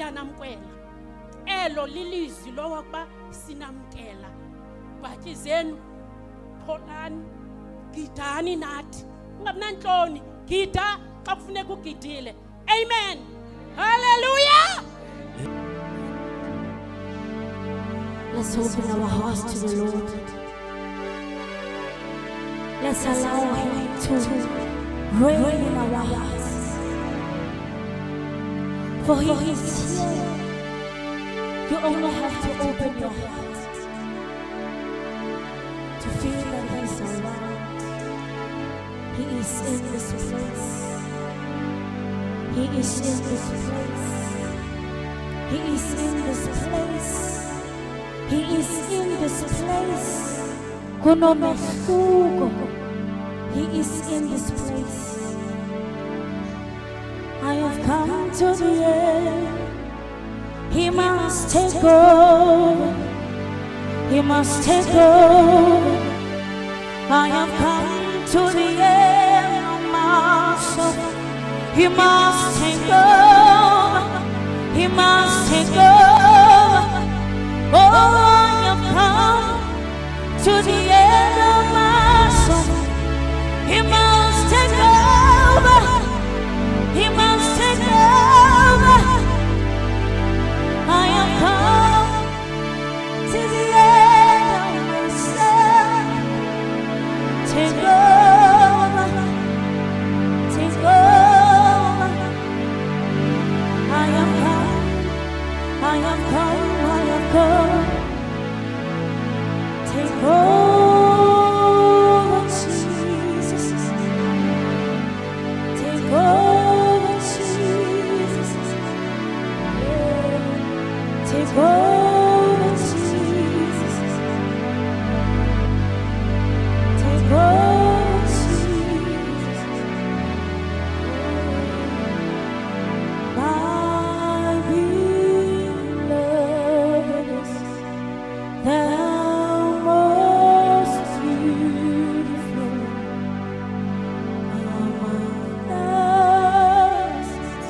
siyanamkela. Elo lilizwi lokuba sinamkela. Bhatyi zenu pholani gidani nathi. Ungabinantloni gida xa kufuneka ugidile. Amen. Hallelujah. Let's open our hearts to the Lord. Let's allow Him to reign in our hearts. For He is here. You only have to open your heart to feel that He is around. He is in this place. He is in this place. He is in this place. He is in this place. Kunomehluko. He is in this place. I have come to the end. He must take over. He must take over. I have come to the end of myself. He must take over. He must take over. Oh, I have come to the end of myself. He must take over. He must take over. I have come to the end of myself. Take over. Take over. I have come. I have come. I have come. Take over, Jesus. Take over, Jesus. Take over, Jesus. Take over, Jesus. My beloved is thou most beautiful among thousands,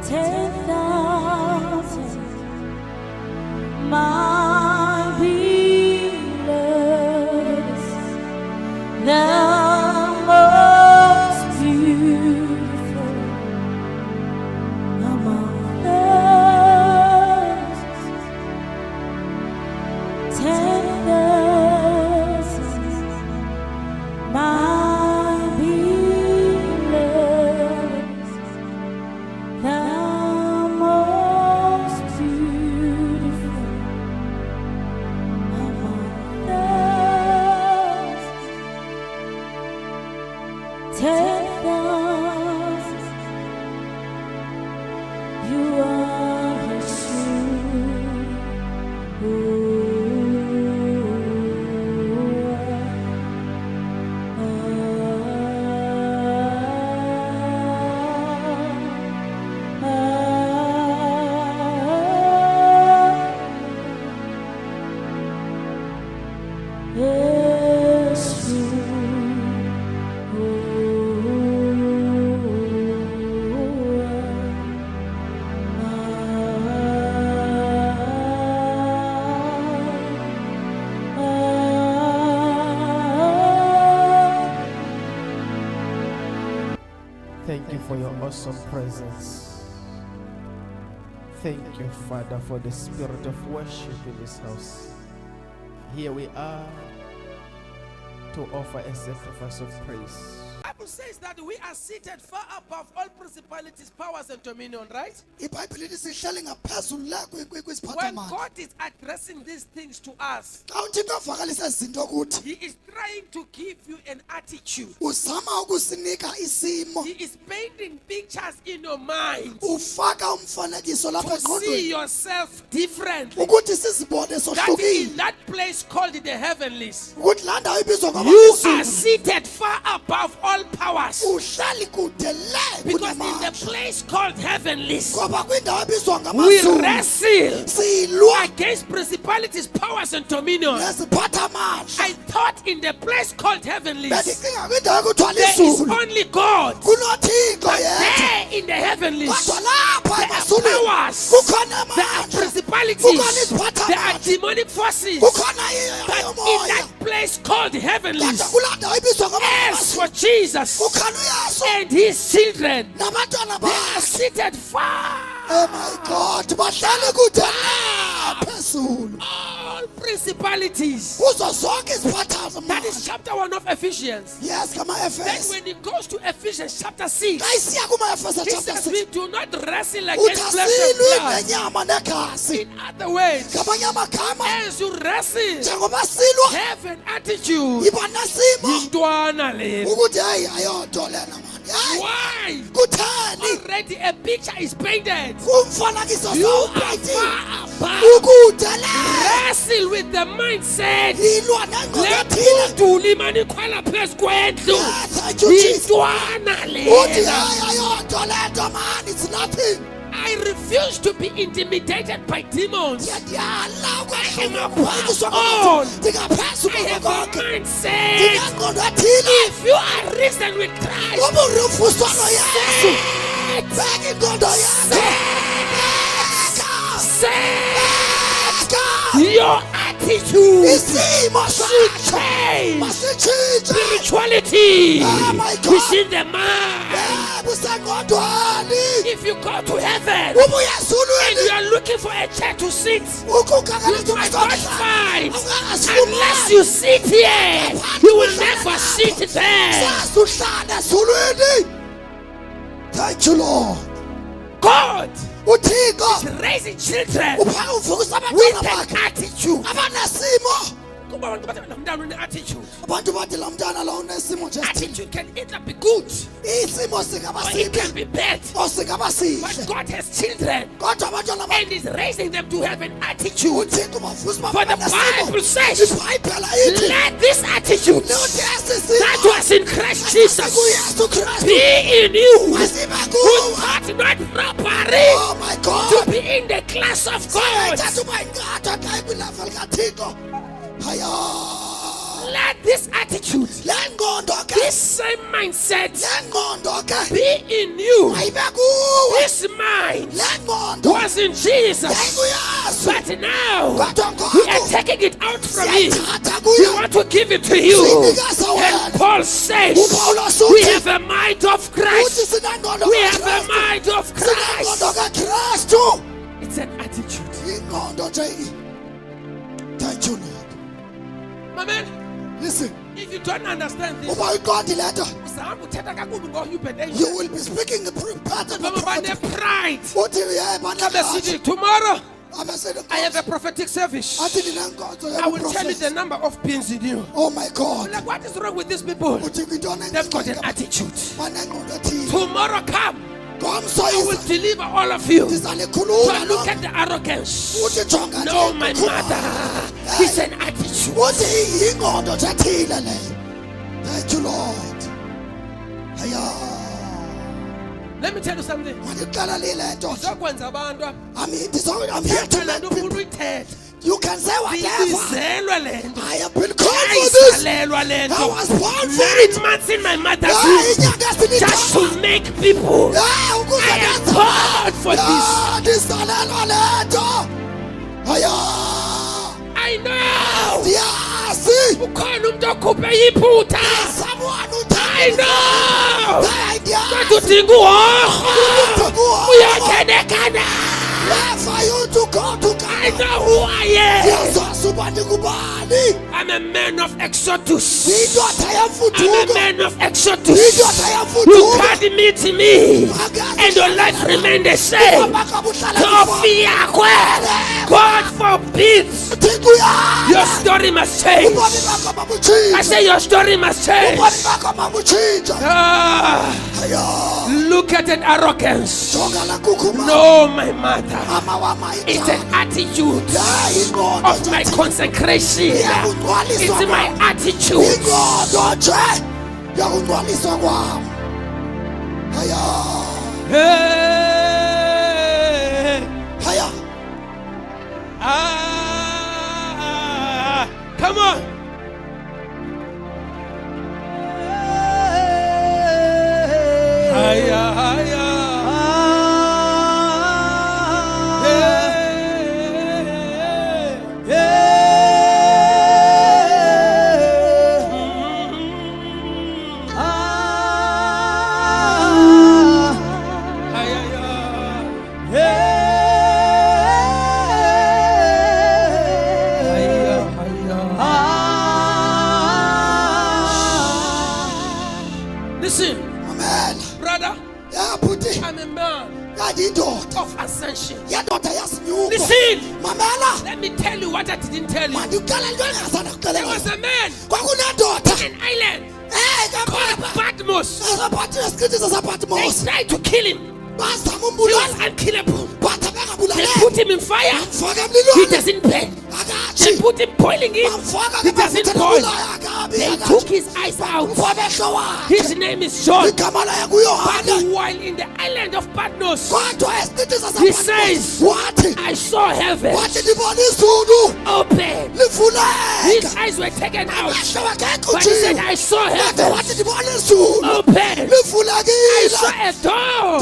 10,000. My beloved is thou most beautiful among thousands, 10,000. My beloved is thou most beautiful among thousands, 10,000. You are Thank you for your awesome presence. Thank you, Father, for the spirit of worship in this house. Here we are to offer a sacrifice of praise. Bible says that we are seated far above all principalities, powers, and dominion, right? When God is addressing these things to us, He is trying to give you an attitude. He is painting pictures in your mind to see yourself differently. That in that place called the heavenlies, you are seated far above all powers. Because in the place called heavenlies, we wrestle against principalities, powers, and dominion. I thought in the place called heavenlies, there is only God. But there in the heavenlies, powers, there are principalities, there are demonic forces. But in that place called heavenly, as for Jesus and his children, they are seated far. Oh my God, all principalities. That is chapter 1 of Ephesians. Yes, come on, Then when it goes to Ephesians chapter 6, he says we do not wrestle against flesh and blood. In other words, as you wrestle, have an attitude. Yintwana lena. Why? Already a picture is painted. You are far above. Wrestle with the mindset. It's nothing. I refuse to be intimidated by demons. I am above all. I have a mindset. If you are risen with Christ, your attitude should change. Spirituality is in the mind. If you go to heaven and you are looking for a chair to sit, you might not find. Unless you sit here, you will never sit there. Thank you, Lord. God is raising children with an attitude. Attitude can either be good or it can be bad. But God has children and is raising them to have an attitude. For the Bible says, let this attitude that was in Christ Jesus be in you, who thought not robbery to be in the class of God. Let this attitude, this same mindset be in you. This mind was in Jesus, but now we are taking it out from you. We want to give it to you. And Paul says, we have a mind of Christ. We have a mind of Christ. It's an attitude. Thank you, Lord. Amen. Listen. If you don't understand this, you will be speaking pride. Tomorrow, I have a prophetic service. I will tell you the number of pins in you. Oh my God. Like, what is wrong with these people? They've got an attitude. Tomorrow come. I will deliver all of you. So look at the arrogance. No, my mother. It's an attitude. Thank you, Lord. Let me tell you something. I'm here to make people. You can say whatever. I have been called for this. I was born for 9 months in my mother's womb just to make people. I am called for this. I know. I know. For you to go to God. I know who I am. I'm a man of Exodus. I'm a man of Exodus. You can't meet me and your life remain the same. God forbids. Your story must change. I say your story must change. Look at that arrogance. No, my mother. It's an attitude of my consecration. It's my attitude. Come on. of ascension. Listen, let me tell you what I didn't tell you. There was a man in an island called Patmos. They tried to kill him. He was unkillable. They put him in fire. He doesn't burn. They put him boiling in. He doesn't boil. They took his eyes out. His name is John. But while in the island of Patmos, he says, I saw heaven open. His eyes were taken out. But he said, I saw heaven open. I saw a door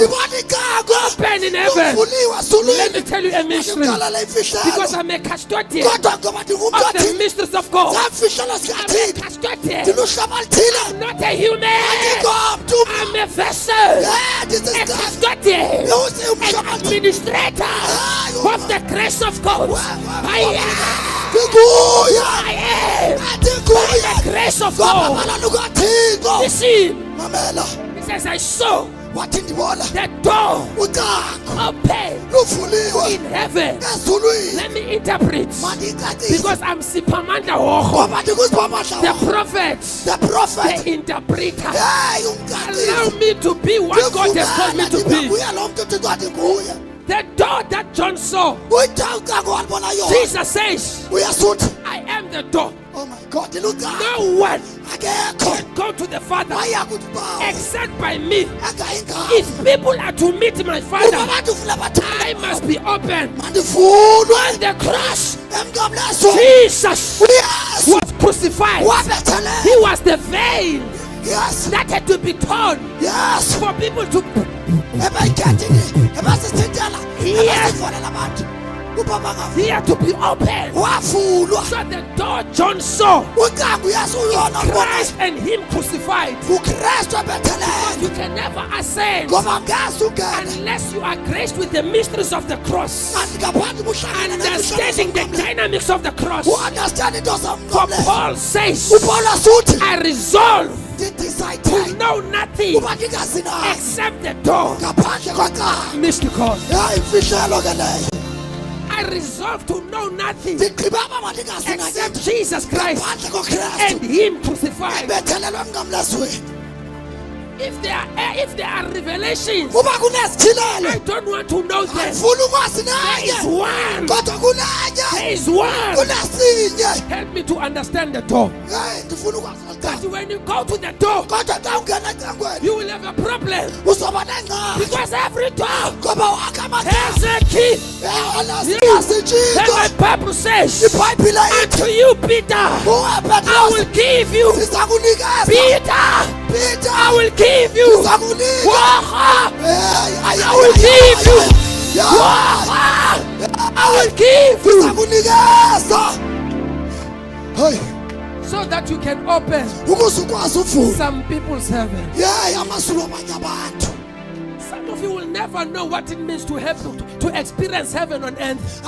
open in heaven. Let me tell you a mystery. Because I'm a custodian of the mysteries of God. I'm a custodian. I'm not a human. I'm a vessel. A custodian. An administrator of the grace of God. I am by the grace of God. You see, he says, I saw the door open in heaven. Let me interpret, because I'm Sipamanda Hoho, the prophet, the interpreter. Allow me to be what God has called me to be. The door that John saw, Jesus says, I am the door. Oh my God, no one can go to the Father except by me. If people are to meet my Father, I must be open. On the cross, Jesus was crucified. He was the veil that had to be torn for people to he had to be open. So the door John saw Christ and him crucified. Because you can never ascend unless you are graced with the mysteries of the cross, understanding the dynamics of the cross. For Paul says, I resolve to know nothing except the door. Mystical. I resolve to know nothing except Jesus Christ and him crucified. If there are revelations, I don't want to know them. There is one. Help me to understand the door. But when you go to the door, you will have a problem. Because every door has a key. Then my Bible says, unto you, Peter, I will give you. Peter, I will give you. I will give you. I will give you. So that you can open some people's heaven. Some of you will never know what it means to have to experience heaven on earth.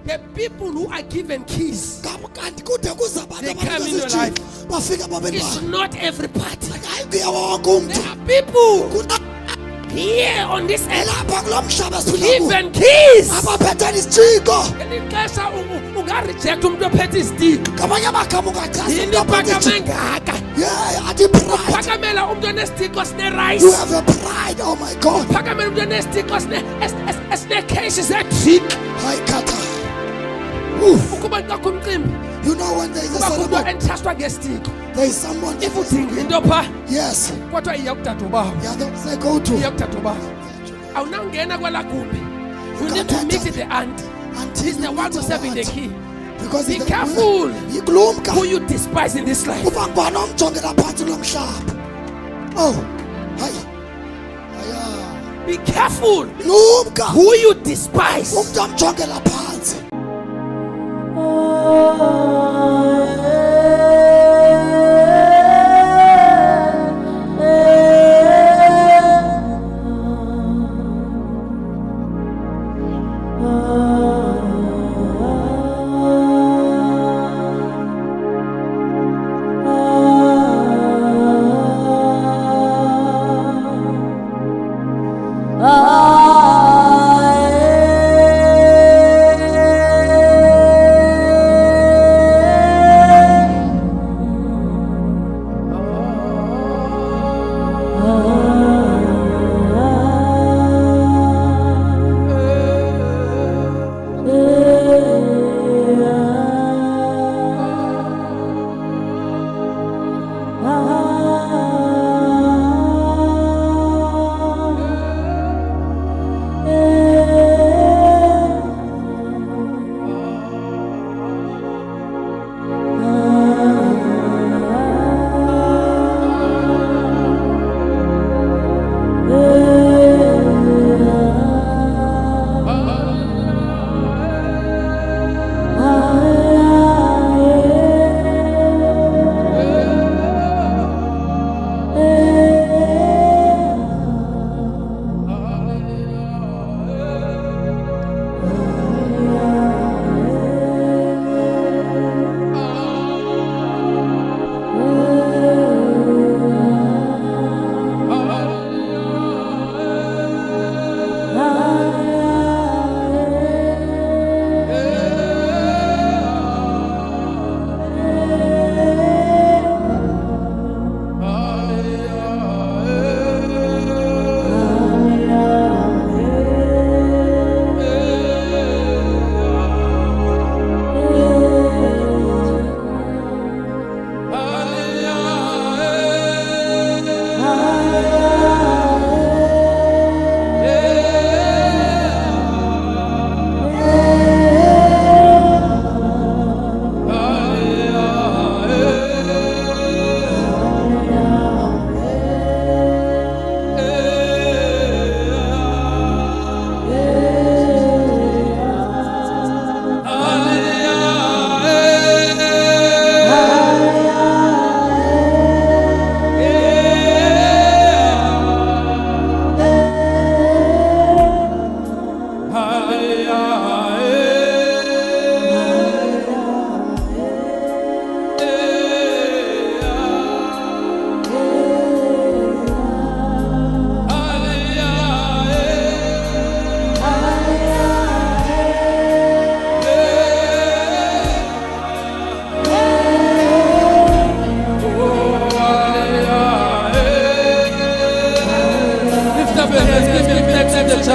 The people who are given keys, they come in your life. It's not everybody. There are people here on this earth given keys. Reject you have a pride, oh my God. You know when there is a celebration, there is someone. Yes. Say go to. You need to meet the aunt. He's the one who's serving the key. Because be careful who you despise in this life. Oh, be careful who you despise.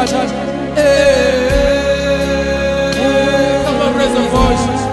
Come on, raise your voices.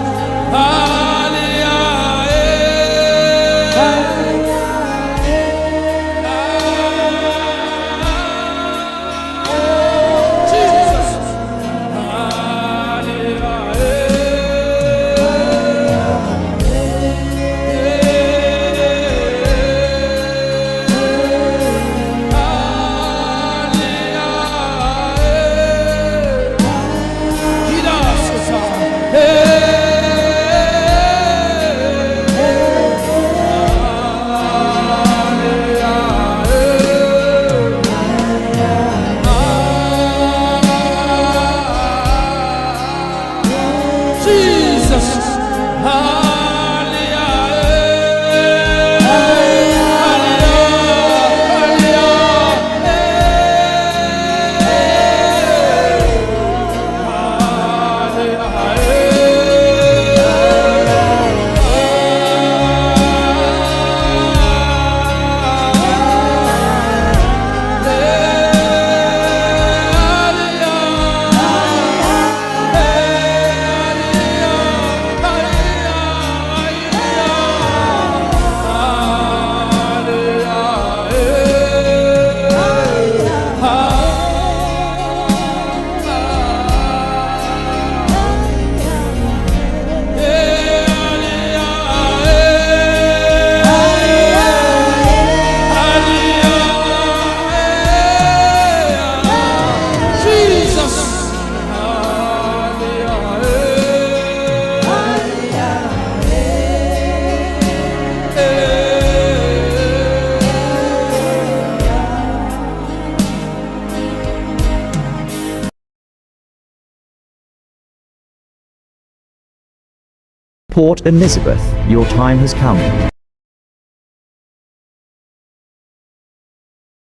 Port Elizabeth, your time has come.